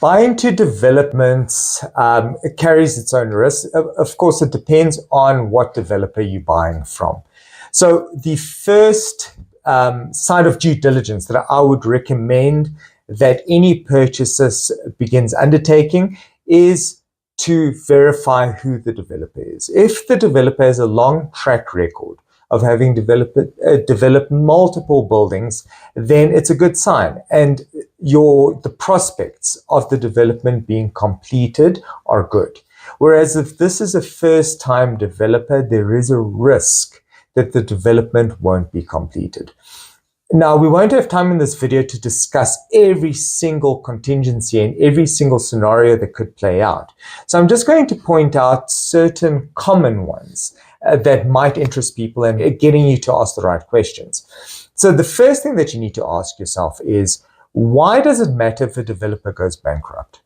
Buying to developments it carries its own risk. Of course, it depends on what developer you're buying from. So the first side of due diligence that I would recommend that any purchaser begins undertaking is to verify who the developer is. If the developer has a long track record of having developed multiple buildings, then it's a good sign. And the prospects of the development being completed are good. Whereas if this is a first-time developer, there is a risk that the development won't be completed. Now, we won't have time in this video to discuss every single contingency and every single scenario that could play out. So I'm just going to point out certain common ones that might interest people and getting you to ask the right questions. So the first thing that you need to ask yourself is, why does it matter if a developer goes bankrupt?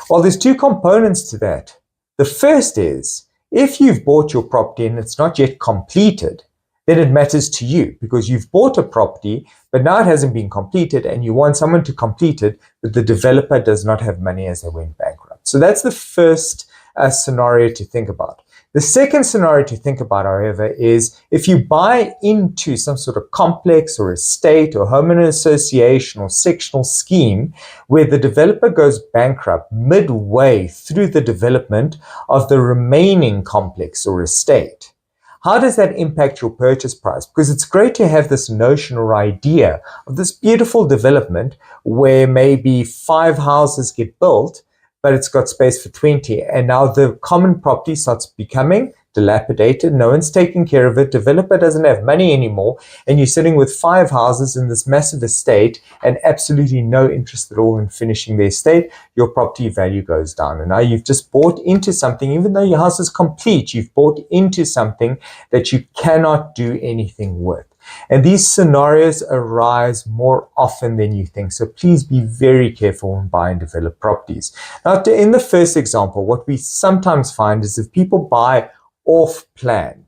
Well, there's two components to that. The first is, if you've bought your property and it's not yet completed, then it matters to you because you've bought a property, but now it hasn't been completed and you want someone to complete it, but the developer does not have money as they went bankrupt. So that's the first scenario to think about. The second scenario to think about, however, is if you buy into some sort of complex or estate or homeowner association or sectional scheme where the developer goes bankrupt midway through the development of the remaining complex or estate. How does that impact your purchase price? Because it's great to have this notion or idea of this beautiful development where maybe 5 houses get built, but it's got space for 20. And now the common property starts becoming dilapidated. No one's taking care of it. Developer doesn't have money anymore. And you're sitting with 5 houses in this massive estate and absolutely no interest at all in finishing the estate. Your property value goes down. And now you've just bought into something, even though your house is complete, you've bought into something that you cannot do anything with. And these scenarios arise more often than you think. So please be very careful when buying developed properties. Now, in the first example, what we sometimes find is if people buy off plan,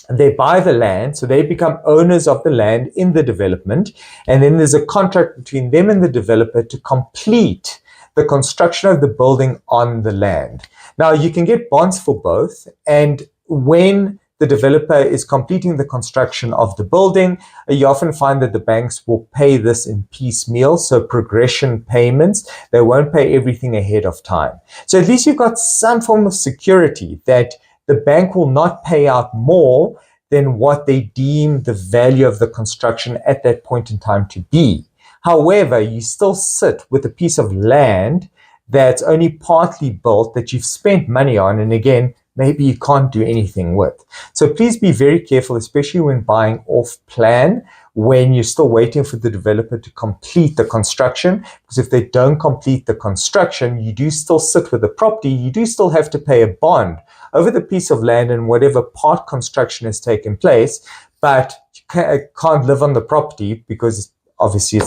they buy the land, so they become owners of the land in the development, and then there's a contract between them and the developer to complete the construction of the building on the land. Now, you can get bonds for both, and when the developer is completing the construction of the building, you often find that the banks will pay this in piecemeal, so progression payments. They won't pay everything ahead of time. So at least you've got some form of security that the bank will not pay out more than what they deem the value of the construction at that point in time to be. However, you still sit with a piece of land that's only partly built, that you've spent money on, and again, maybe you can't do anything with. So please be very careful, especially when buying off plan, when you're still waiting for the developer to complete the construction, because if they don't complete the construction, you do still sit with the property, you do still have to pay a bond over the piece of land and whatever part construction has taken place, but you can't live on the property because obviously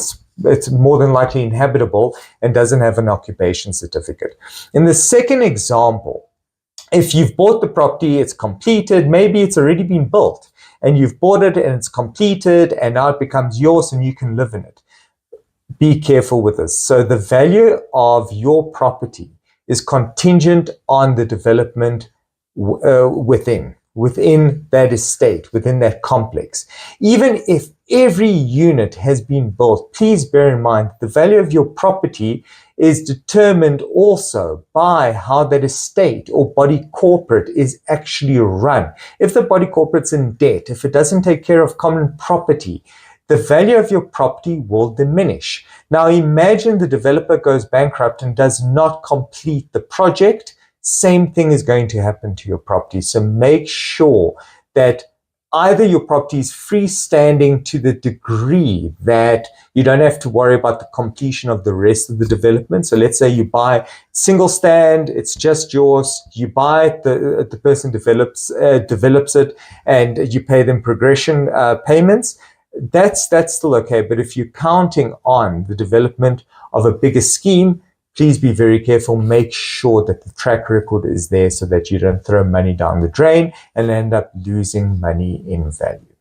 it's more than likely inhabitable and doesn't have an occupation certificate. In the second example, if you've bought the property, it's completed, maybe it's already been built, and you've bought it and it's completed and now it becomes yours and you can live in it. Be careful with this. So the value of your property is contingent on the development within that estate, within that complex. Even if every unit has been built, please bear in mind the value of your property is determined also by how that estate or body corporate is actually run. If the body corporate's in debt, if it doesn't take care of common property, the value of your property will diminish. Now imagine the developer goes bankrupt and does not complete the project. Same thing is going to happen to your property. So make sure that either your property is freestanding to the degree that you don't have to worry about the completion of the rest of the development. So let's say you buy single stand, it's just yours. You buy it, the person develops it, and you pay them progression payments. That's still okay. But if you're counting on the development of a bigger scheme, please be very careful. Make sure that the track record is there so that you don't throw money down the drain and end up losing money in value.